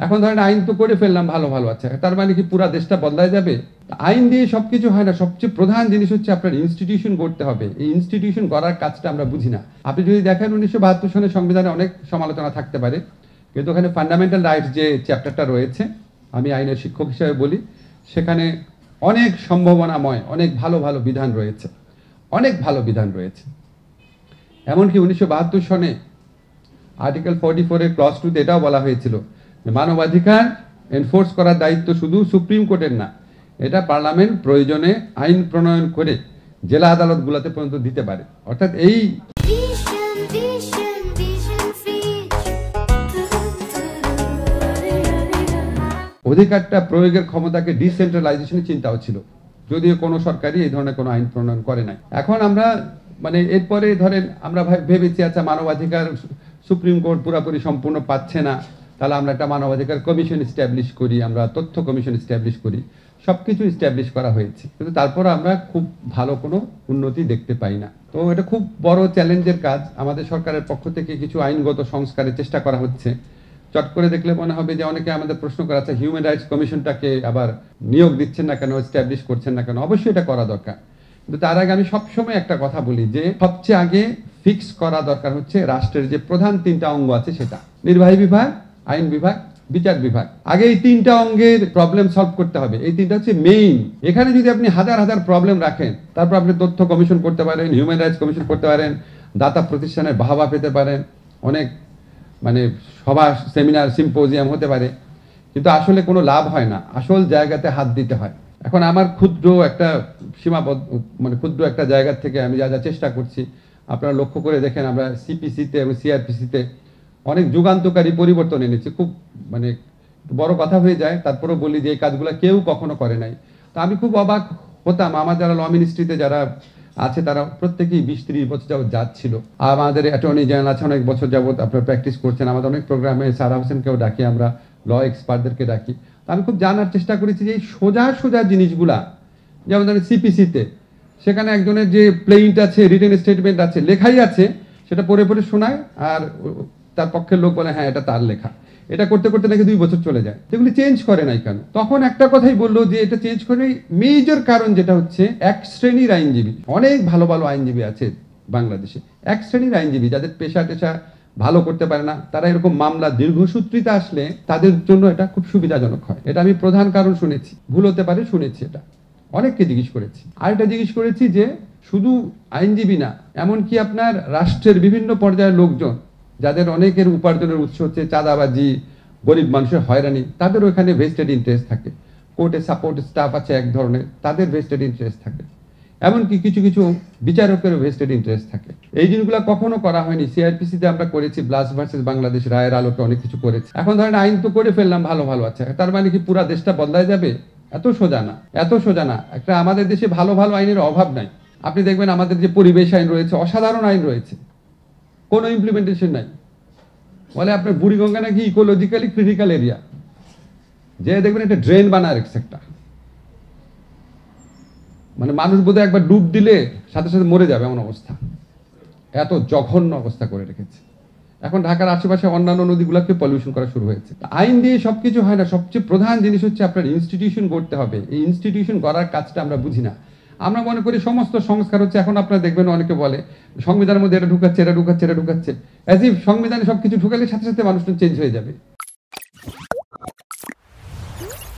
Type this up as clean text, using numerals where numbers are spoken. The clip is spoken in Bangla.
এখন ধরেন আইন তো করে ফেললাম, ভালো ভালো আছে, তার মানে কি পুরো দেশটা বদলায় যাবে? আইন দিয়ে সবকিছু হয় না। সবচেয়ে প্রধান জিনিস হচ্ছে আপনার ইনস্টিটিউশন গড়তে হবে। এই ইনস্টিটিউশন গড়ার কাজটা আমরা বুঝি না। আপনি যদি দেখেন 1972 সনের সংবিধানে অনেক সমালোচনা থাকতে পারে, কিন্তু ওখানে ফান্ডামেন্টাল রাইটস যে চ্যাপ্টারটা রয়েছে, আমি আইনের শিক্ষক হিসেবে বলি, সেখানে অনেক সম্ভাবনাময় অনেক ভালো ভালো বিধান রয়েছে, অনেক ভালো বিধান রয়েছে। এমনকি 1972 সনে আর্টিকেল 44 এর ক্লজ 2 তে এটাও বলা হয়েছিল যে মানবাধিকার এনফোর্স করার দায়িত্ব শুধু সুপ্রিম কোর্টের না, এটা পার্লামেন্ট প্রয়োজনে আইন প্রণয়ন করে জেলা আদালতগুলোতে পর্যন্ত দিতে পারে। অর্থাৎ এই অধিকারটা প্রয়োগের ক্ষমতাকে ডিসেন্ট্রালাইজেশনের চিন্তাও ছিল, যদিও কোনো সরকারই এই ধরনের কোনো আইন প্রণয়ন করে নাই। এখন আমরা এরপরে ধরেন আমরা ভেবেছি আচ্ছা মানবাধিকার সুপ্রিম কোর্ট পুরোপুরি সম্পূর্ণ পাচ্ছে না, তাহলে আমরা একটা মানবাধিকার কমিশন স্ট্যাবলিশ করি, আমরা তথ্য কমিশন স্ট্যাবলিশ করি। সবকিছু স্ট্যাবলিশ করা হয়েছে, কিন্তু তারপর আমরা খুব ভালো কোনো উন্নতি দেখতে পাই না। তো এটা খুব বড় চ্যালেঞ্জের কাজ। আমাদের সরকারের পক্ষ থেকে কিছু আইনগত সংস্কারের চেষ্টা করা হচ্ছে। চট করে দেখলে মনে হবে যে অনেকে আমাদের প্রশ্ন করা আছে হিউম্যান রাইটস কমিশনটাকে আবার নিয়োগ দিচ্ছেন না কেন, স্ট্যাবলিশ করছেন না কেন? অবশ্যই এটা করা দরকার, কিন্তু তার আগে আমি সবসময় একটা কথা বলি যে সবচেয়ে আগে ফিক্স করা দরকার হচ্ছে রাষ্ট্রের যে প্রধান তিনটা অঙ্গ আছে, সেটা নির্বাহী বিভাগ, আইন বিভাগ, বিচার বিভাগ। আগে এই তিনটা অঙ্গের প্রবলেম সলভ করতে হবে। এই তিনটা হচ্ছে মেইন। এখানে যদি আপনি হাজার হাজার প্রবলেম রাখেন, তারপর আপনি তথ্য কমিশন করতে পারেন, হিউম্যান রাইটস কমিশন করতে পারেন, দাতা প্রতিষ্ঠানের বাহবা পেতে পারেন, অনেক সভা, সেমিনার, সিম্পোজিয়াম হতে পারে, কিন্তু আসলে কোনো লাভ হয় না। আসল জায়গাতে হাত দিতে হয়। এখন আমার ক্ষুদ্র একটা সীমাবদ্ধ ক্ষুদ্র একটা জায়গা থেকে আমি যা যা চেষ্টা করছি, আপনারা লক্ষ্য করে দেখেন আমরা সিপিসিতে এবং সিআরপিসিতে অনেক যুগান্তকারী পরিবর্তন এনেছি। খুব বড় কথা হয়ে যায়, তারপরেও বলি যে এই কাজগুলো কেউ কখনো করে নাই। তো আমি খুব অবাক হতাম, আমার যারা ল মিনিস্ট্রিতে যারা আছে তারা প্রত্যেকেই 20-30 বছর যাবত যাচ্ছিল। আমাদের অ্যাটর্নি জেনারেল আছে অনেক বছর যাবত আপনারা প্র্যাকটিস করছেন। আমাদের অনেক প্রোগ্রামে সারা হোসেনকেও ডাকি, আমরা ল এক্সপার্টদেরকে ডাকি। আমি খুব জানার চেষ্টা করেছি যে এই সোজা সোজা জিনিসগুলা, যেমন ধরেন সিপিসিতে সেখানে একজনের যে প্লেইন্ট আছে, রিটেন স্টেটমেন্ট আছে, লেখাই আছে, সেটা পড়ে পড়ে শোনায়, আর তার পক্ষের লোক বলে হ্যাঁ এটা তার লেখা। এটা করতে করতে নাকি 2 বছর চলে যায়। এগুলি চেঞ্জ করে নাই কেন? তখন একটা কথাই বললো যে এটা চেঞ্জ করে মেজর কারণ যেটা হচ্ছে এক শ্রেণীর আইনজীবী, অনেক ভালো ভালো আইনজীবী আছে বাংলাদেশে, এক শ্রেণীর আইনজীবী যাদের পেশা টেশা ভালো করতে পারে না, তারা এরকম মামলা দীর্ঘসূত্রিতা আসলে তাদের জন্য এটা খুব সুবিধাজনক হয়। এটা আমি প্রধান কারণ শুনেছি, ভুল হতে পারে, শুনেছি, এটা অনেককে জিজ্ঞেস করেছি। আর এটা জিজ্ঞেস করেছি যে শুধু আইনজীবী না, এমনকি আপনার রাষ্ট্রের বিভিন্ন পর্যায়ের লোকজন যাদের অনেকের উপার্জনের উৎস হচ্ছে চাঁদাবাজি, গরিব মানুষের হয়রানি, তাদের ওখানে ভেস্টেড ইন্টারেস্ট থাকে। কোর্টে সাপোর্ট স্টাফ আছে এক ধরনের, তাদের ভেস্টেড ইন্টারেস্ট থাকে। এমনকি কিছু কিছু বিচারকেরও ভেস্টেড ইন্টারেস্ট থাকে। এই জিনিসগুলো কখনো করা হয়নি। সিআরপিসিতে আমরা করেছি, ব্লাস্ট ভার্সেস বাংলাদেশ রায়ের আলোকে অনেক কিছু করেছি। এখন ধরেন আইন তো করে ফেললাম, ভালো ভালো আছে, তার মানে কি পুরো দেশটা বদলায় যাবে? এত সোজা না, এত সোজা না। একটা আমাদের দেশে ভালো ভালো আইনের অভাব নাই। আপনি দেখবেন আমাদের যে পরিবেশ আইন রয়েছে, অসাধারণ আইন রয়েছে, কোনো ইমপ্লিমেন্টেশন নাই। বলে আপনার বুড়িগঙ্গা নাকি ইকোলজিক্যালি ক্রিটিক্যাল এরিয়া, যে দেখবেন একটা ড্রেন বানায় রেখেছে একটা, মানুষ বোধহয় একবার ডুব দিলে সাথে সাথে মরে যাবে এমন অবস্থা, এত জঘন্য অবস্থা করে রেখেছে। এখন ঢাকার আশেপাশে অন্যান্য নদীগুলোকে পলিউশন করা শুরু হয়েছে। আইন দিয়ে সবকিছু হয় না। সবচেয়ে প্রধান জিনিস হচ্ছে আপনার ইনস্টিটিউশন গড়তে হবে। এই ইনস্টিটিউশন গড়ার কাজটা আমরা বুঝি না। আমরা মনে করি সমস্ত সংস্কার হচ্ছে, এখন আপনারা দেখবেন অনেকে বলে সংবিধানের মধ্যে এটা ঢুকাচ্ছে, এটা ঢুকাচ্ছে, এটা ঢুকাচ্ছে, অ্যাজ ইফ সংবিধানে সবকিছু ঢুকালে সাথে সাথে মানুষজন চেঞ্জ হয়ে যাবে।